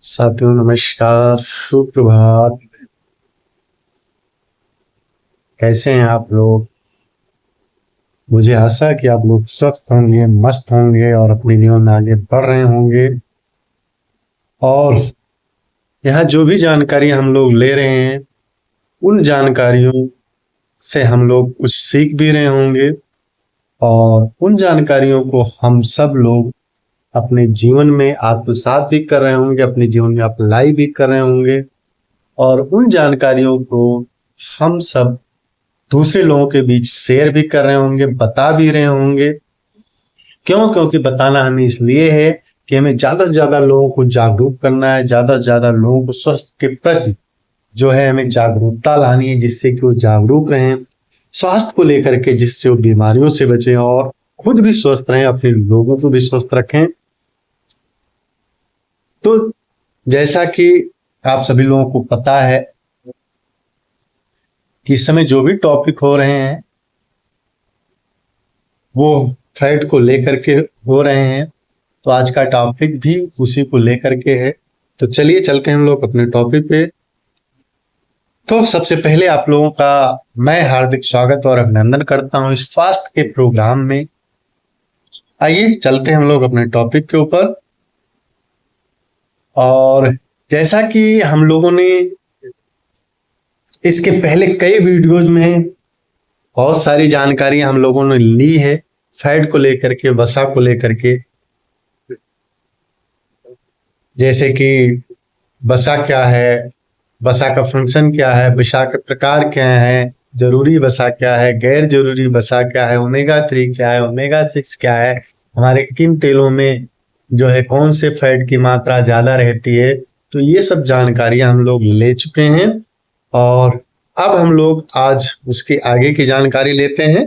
साथियों नमस्कार, सुप्रभात। कैसे हैं आप लोग? मुझे आशा है कि आप लोग स्वस्थ होंगे, मस्त होंगे और अपने जीवन में आगे बढ़ रहे होंगे। और यहाँ जो भी जानकारी हम लोग ले रहे हैं, उन जानकारियों से हम लोग कुछ सीख भी रहे होंगे और उन जानकारियों को हम सब लोग अपने जीवन में आत्मसात भी कर रहे होंगे, अपने जीवन में अप्लाई भी कर रहे होंगे। और उन जानकारियों को हम सब दूसरे लोगों के बीच शेयर भी कर रहे होंगे, बता भी रहे होंगे। क्यों? क्योंकि बताना हमें इसलिए है कि हमें ज्यादा से ज्यादा लोगों को जागरूक करना है, ज्यादा से ज्यादा लोगों को स्वास्थ्य के प्रति जो है हमें जागरूकता लानी है, जिससे कि वो जागरूक रहें स्वास्थ्य को लेकर के, जिससे वो बीमारियों से बचें और खुद भी स्वस्थ रहें, अपने लोगों को भी स्वस्थ रखें। तो जैसा कि आप सभी लोगों को पता है कि इस समय जो भी टॉपिक हो रहे हैं वो फैट को लेकर के हो रहे हैं। तो आज का टॉपिक भी उसी को लेकर के है। तो चलिए चलते हैं हम लोग अपने टॉपिक पे। तो सबसे पहले आप लोगों का मैं हार्दिक स्वागत और अभिनंदन करता हूं इस स्वास्थ्य के प्रोग्राम में। आइए चलते हैं हम लोग अपने टॉपिक के ऊपर। और जैसा कि हम लोगों ने इसके पहले कई वीडियोज में बहुत सारी जानकारी हम लोगों ने ली है फैट को लेकर के, वसा को लेकर के। जैसे कि वसा क्या है, वसा का फंक्शन क्या है, वसा के प्रकार क्या है, जरूरी वसा क्या है, गैर जरूरी वसा क्या है, ओमेगा 3 क्या है, ओमेगा 6 क्या है, हमारे किन तेलों में जो है कौन से फैट की मात्रा ज्यादा रहती है। तो ये सब जानकारी हम लोग ले चुके हैं और अब हम लोग आज उसके आगे की जानकारी लेते हैं।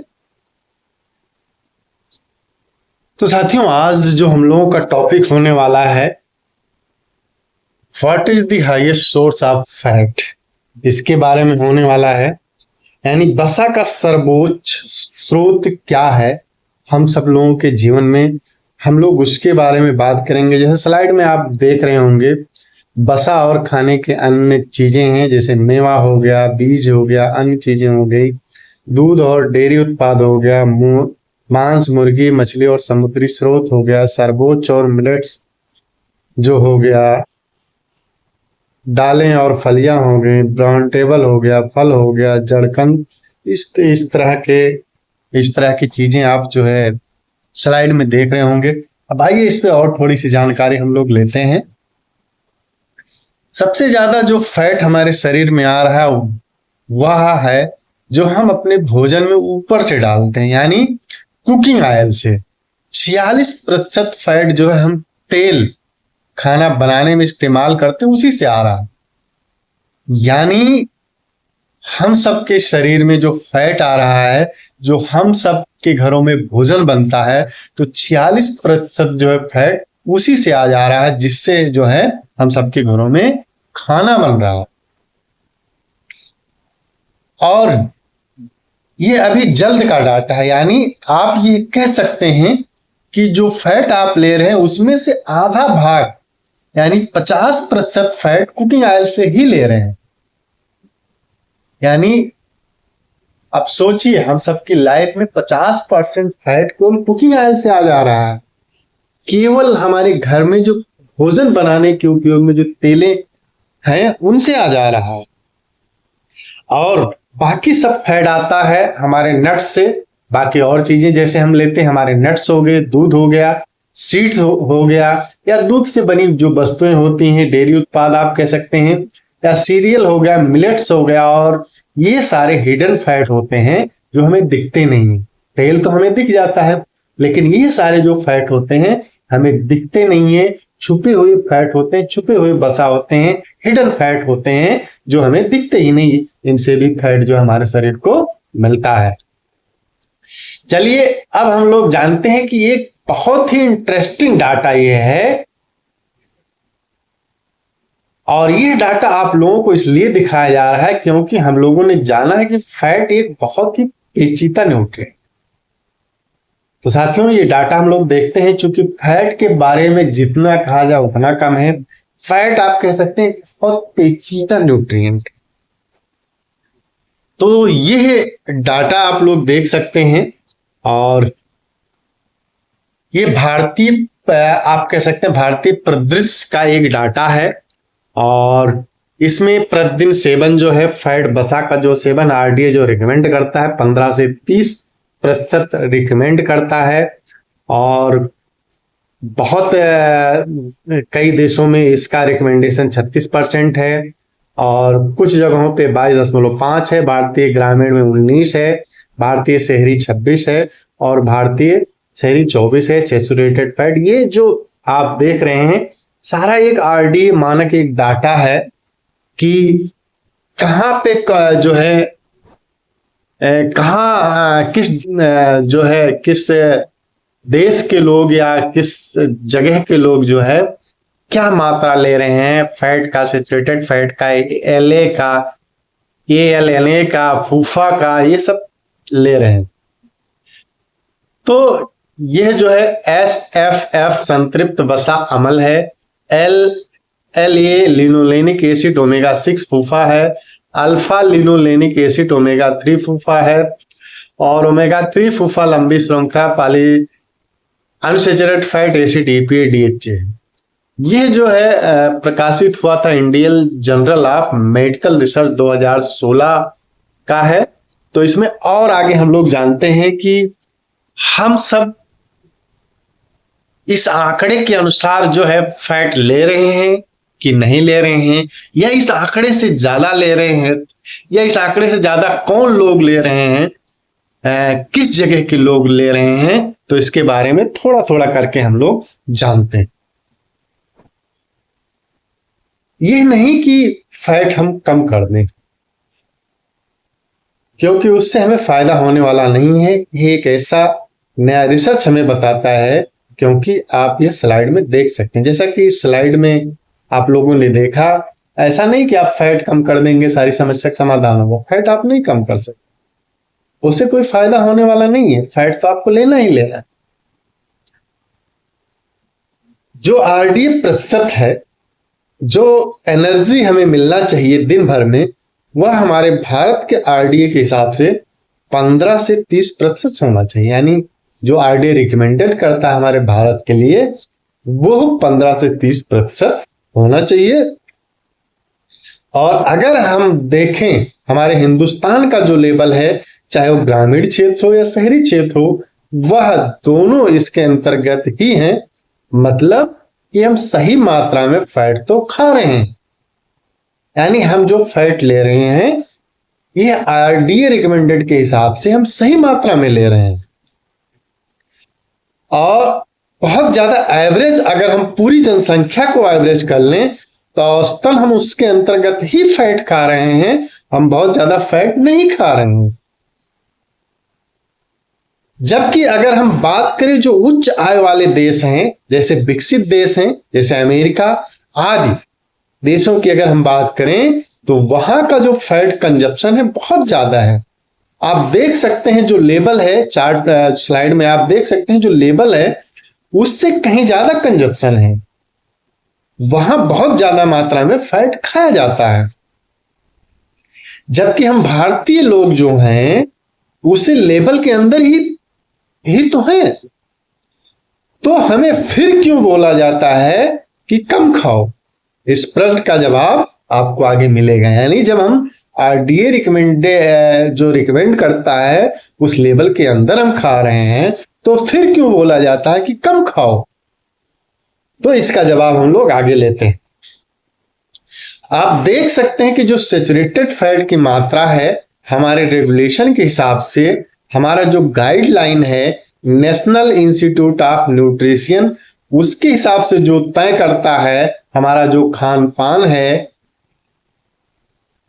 तो साथियों, आज जो हम लोगों का टॉपिक होने वाला है, what is the highest source of fat, इसके बारे में होने वाला है। यानी वसा का सर्वोच्च स्रोत क्या है हम सब लोगों के जीवन में, हम लोग उसके बारे में बात करेंगे। जैसे स्लाइड में आप देख रहे होंगे, वसा और खाने के अन्य चीजें हैं, जैसे मेवा हो गया, बीज हो गया, अन्य चीजें हो गई, दूध और डेयरी उत्पाद हो गया, मांस, मुर्गी, मछली और समुद्री स्रोत हो गया, सर्वोच्च और मिलेट्स जो हो गया, दालें और फलियां हो गई, ब्राउन टेबल हो गया, फल हो गया, जड़कंद, इस तरह की चीजें आप जो है स्लाइड में देख रहे होंगे। अब आइए इस पे और थोड़ी सी जानकारी हम लोग लेते हैं। सबसे ज्यादा जो फैट हमारे शरीर में आ रहा है वह है जो हम अपने भोजन में ऊपर से डालते हैं, यानी कुकिंग ऑयल से। 46% फैट जो है हम तेल खाना बनाने में इस्तेमाल करते हैं, उसी से आ रहा है। यानी हम सबके शरीर में जो फैट आ रहा है, जो हम सब के घरों में भोजन बनता है, तो 46% जो है फैट उसी से आ जा रहा है, जिससे जो है हम सबके घरों में खाना बन रहा है। और ये अभी जल्द का डाटा है, यानी आप ये कह सकते हैं कि जो फैट आप ले रहे हैं उसमें से आधा भाग यानी 50% फैट कुकिंग ऑयल से ही ले रहे हैं। यानी अब सोचिए, हम सबकी लाइफ में 50% फैट को कुकिंग ऑयल से आ जा रहा है। केवल हमारे घर में जो भोजन बनाने के उपयोग में जो तेलें हैं उनसे आ जा रहा है। और बाकी सब फैट आता है हमारे नट्स से। बाकी और चीजें जैसे हम लेते हैं, हमारे नट्स हो गए, दूध हो गया, सीड्स हो गया, या दूध से बनी जो वस्तुएं होती हैं, डेयरी उत्पाद आप कह सकते हैं, या सीरियल हो गया, मिलेट्स हो गया। और ये सारे हिडन फैट होते हैं जो हमें दिखते नहीं है। तेल तो हमें दिख जाता है, लेकिन ये सारे जो फैट होते हैं हमें दिखते नहीं है, छुपे हुए फैट होते हैं, छुपे हुए वसा होते हैं, हिडन फैट होते हैं जो हमें दिखते ही नहीं। इनसे भी फैट जो हमारे शरीर को मिलता है। चलिए अब हम लोग जानते हैं कि एक बहुत ही इंटरेस्टिंग डाटा ये है, और ये डाटा आप लोगों को इसलिए दिखाया जा रहा है क्योंकि हम लोगों ने जाना है कि फैट एक बहुत ही पेचीदा न्यूट्रिएंट। तो साथियों, ये डाटा हम लोग देखते हैं, चूंकि फैट के बारे में जितना कहा जाए उतना कम है। फैट आप कह सकते हैं बहुत पेचीदा न्यूट्रिएंट। तो ये डाटा आप लोग देख सकते हैं, और ये भारतीय आप कह सकते हैं भारतीय परिदृश्य का एक डाटा है। और इसमें प्रतिदिन सेवन जो है फैट वसा का जो सेवन आरडीए जो रिकमेंड करता है 15 से 30% रिकमेंड करता है। और बहुत कई देशों में इसका रिकमेंडेशन 36% है, और कुछ जगहों पे 22.5 है, भारतीय ग्रामीण में 19 है, भारतीय शहरी 26 है, और भारतीय शहरी 24 है। सैचुरेटेड फैट, ये जो आप देख रहे हैं सारा एक आरडीए मानक एक डाटा है कि कहाँ पे जो है कहाँ किस जो है किस देश के लोग या किस जगह के लोग जो है क्या मात्रा ले रहे हैं फैट का, सैचुरेटेड फैट का, एलए का, एएलएनए का, फूफा का, ये सब ले रहे हैं। तो यह जो है एसएफएफ संतृप्त वसा अम्ल है, एलए लिनोलेनिक एसिड ओमेगा 6 फूफा है, अल्फा लिनोलेनिक एसिड ओमेगा 3 फूफा है, और ओमेगा 3 फूफा लंबी श्रृंखला poly unsaturated fat acid EPA DHA है। यह जो है प्रकाशित हुआ था Indian journal of medical research 2016 का है। तो इसमें और आगे हम लोग जानते हैं कि हम सब इस आंकड़े के अनुसार जो है फैट ले रहे हैं कि नहीं ले रहे हैं, या इस आंकड़े से ज्यादा ले रहे हैं, या इस आंकड़े से ज्यादा कौन लोग ले रहे हैं, किस जगह के लोग ले रहे हैं। तो इसके बारे में थोड़ा थोड़ा करके हम लोग जानते हैं। ये नहीं कि फैट हम कम कर दें, क्योंकि उससे हमें फायदा होने वाला नहीं है। ये एक ऐसा नया रिसर्च हमें बताता है, क्योंकि आप ये स्लाइड में देख सकते हैं, जैसा कि स्लाइड में आप लोगों ने देखा, ऐसा नहीं कि आप फैट कम कर देंगे सारी समस्या का समाधान होगा। फैट आप नहीं कम कर सकते, उससे कोई फायदा होने वाला नहीं है। फैट तो आपको लेना ही लेना है। जो आरडीए प्रतिशत है, जो एनर्जी हमें मिलना चाहिए दिन भर में, वह हमारे भारत के आरडीए के हिसाब से 15 से 30% होना चाहिए। यानी जो आरडीए रिकमेंडेड करता है हमारे भारत के लिए, वो 15 से 30% होना चाहिए। और अगर हम देखें हमारे हिंदुस्तान का जो लेवल है, चाहे वो ग्रामीण क्षेत्र हो या शहरी क्षेत्र हो, वह दोनों इसके अंतर्गत ही हैं। मतलब कि हम सही मात्रा में फैट तो खा रहे हैं, यानी हम जो फैट ले रहे हैं ये आरडीए रिकमेंडेड के हिसाब से हम सही मात्रा में ले रहे हैं। और बहुत ज्यादा एवरेज अगर हम पूरी जनसंख्या को एवरेज कर लें तो औसतन हम उसके अंतर्गत ही फैट खा रहे हैं, हम बहुत ज्यादा फैट नहीं खा रहे हैं। जबकि अगर हम बात करें जो उच्च आय वाले देश हैं, जैसे विकसित देश हैं, जैसे अमेरिका आदि देशों की अगर हम बात करें, तो वहां का जो फैट कंजप्शन है बहुत ज्यादा है। आप देख सकते हैं जो लेबल है, चार्ट स्लाइड में आप देख सकते हैं जो लेबल है उससे कहीं ज्यादा कंजप्शन है, वहां बहुत ज्यादा मात्रा में फैट खाया जाता है। जबकि हम भारतीय लोग जो हैं उसे लेबल के अंदर ही तो है। तो हमें फिर क्यों बोला जाता है कि कम खाओ? इस प्रश्न का जवाब आपको आगे मिलेगा। यानी जब हम आरडीए रिकमेंड करता है उस लेवल के अंदर हम खा रहे हैं, तो फिर क्यों बोला जाता है कि कम खाओ? तो इसका जवाब हम लोग आगे लेते हैं। आप देख सकते हैं कि जो सैचुरेटेड फैट की मात्रा है हमारे रेगुलेशन के हिसाब से, हमारा जो गाइडलाइन है नेशनल इंस्टीट्यूट ऑफ न्यूट्रिशन, उसके हिसाब से जो तय करता है हमारा जो खान पान है,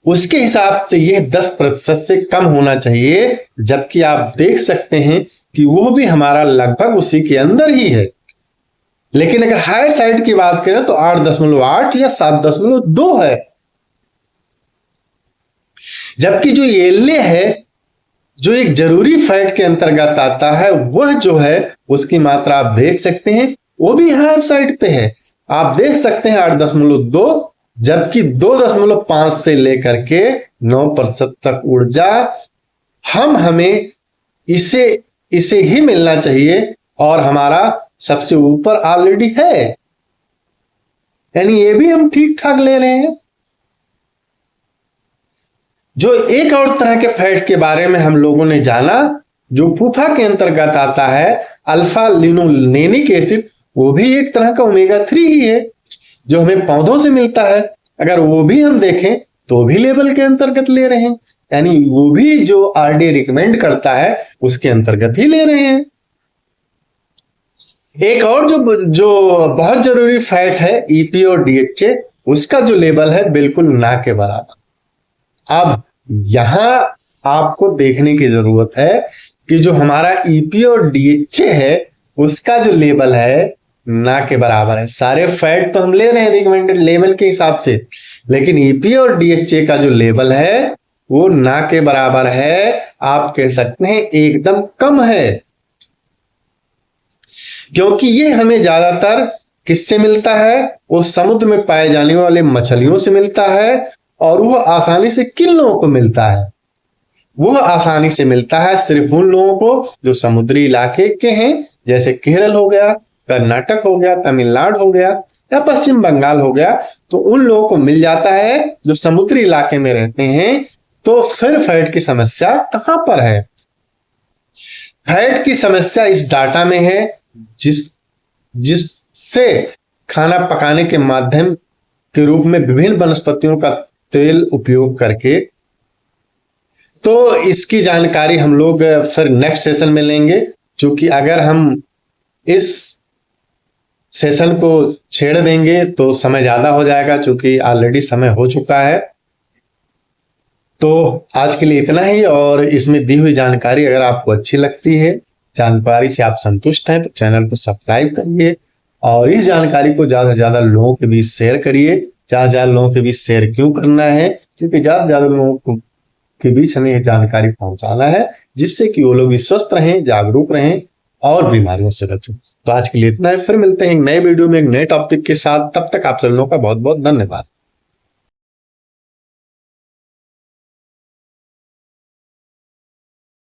उसके हिसाब से यह 10% से कम होना चाहिए। जबकि आप देख सकते हैं कि वो भी हमारा लगभग उसी के अंदर ही है। लेकिन अगर हायर साइड की बात करें तो 8.8 या 7.2 है। जबकि जो एलए है, जो एक जरूरी फैट के अंतर्गत आता है, वह जो है उसकी मात्रा आप देख सकते हैं वो भी हायर साइड पे है। आप देख सकते हैं 8.2, जबकि 2.5 से लेकर के 9% तक ऊर्जा हमें इसे ही मिलना चाहिए और हमारा सबसे ऊपर ऑलरेडी है, यानी ये भी हम ठीक ठाक ले रहे हैं। जो एक और तरह के फैट के बारे में हम लोगों ने जाना, जो फूफा के अंतर्गत आता है, अल्फा लिनोलेनिक एसिड, वो भी एक तरह का ओमेगा-3 ही है जो हमें पौधों से मिलता है। अगर वो भी हम देखें तो भी लेवल के अंतर्गत ले रहे हैं, यानी वो भी जो आरडी रिकमेंड करता है उसके अंतर्गत ही ले रहे हैं। एक और जो बहुत जरूरी फैट है ईपी और डीएचए, उसका जो लेवल है बिल्कुल ना के बराबर। अब यहां आपको देखने की जरूरत है कि जो हमारा ईपी और डीएचए है उसका जो लेवल है ना के बराबर है। सारे फैट तो हम ले रहे हैं रिकमेंडेड लेवल के हिसाब से, लेकिन ईपी और डीएचए का जो लेवल है वो ना के बराबर है, आप कह सकते हैं एकदम कम है, क्योंकि ये हमें ज्यादातर किससे मिलता है, वो समुद्र में पाए जाने वाले मछलियों से मिलता है, और वह आसानी से किन लोगों को मिलता है, वह आसानी से मिलता है सिर्फ उन लोगों को जो समुद्री इलाके के हैं, जैसे केरल हो गया, कर्नाटक हो गया, तमिलनाडु हो गया या पश्चिम बंगाल हो गया, तो उन लोगों को मिल जाता है जो समुद्री इलाके में रहते हैं। तो फिर फैट की समस्या कहां पर है? फैट की समस्या इस डाटा में है जिससे खाना पकाने के माध्यम के रूप में विभिन्न वनस्पतियों का तेल उपयोग करके, तो इसकी जानकारी हम लोग फिर नेक्स्ट सेशन में लेंगे, क्योंकि अगर हम इस सेशन को छेड़ देंगे तो समय ज्यादा हो जाएगा, क्योंकि ऑलरेडी समय हो चुका है। तो आज के लिए इतना ही, और इसमें दी हुई जानकारी अगर आपको अच्छी लगती है, जानकारी से आप संतुष्ट हैं, तो चैनल को सब्सक्राइब करिए और इस जानकारी को ज्यादा से ज्यादा लोगों के बीच शेयर करिए। ज्यादा से ज्यादा लोगों के बीच शेयर क्यों करना है? क्योंकि ज्यादा से ज्यादा लोगों के बीच हमें यह जानकारी पहुंचाना है, जिससे कि वो लोग भी स्वस्थ रहें, जागरूक रहें और बीमारियों से बचें। तो आज के लिए इतना है, फिर मिलते हैं एक नए वीडियो में एक नए टॉपिक के साथ। तब तक आप सब लोगों का बहुत बहुत धन्यवाद।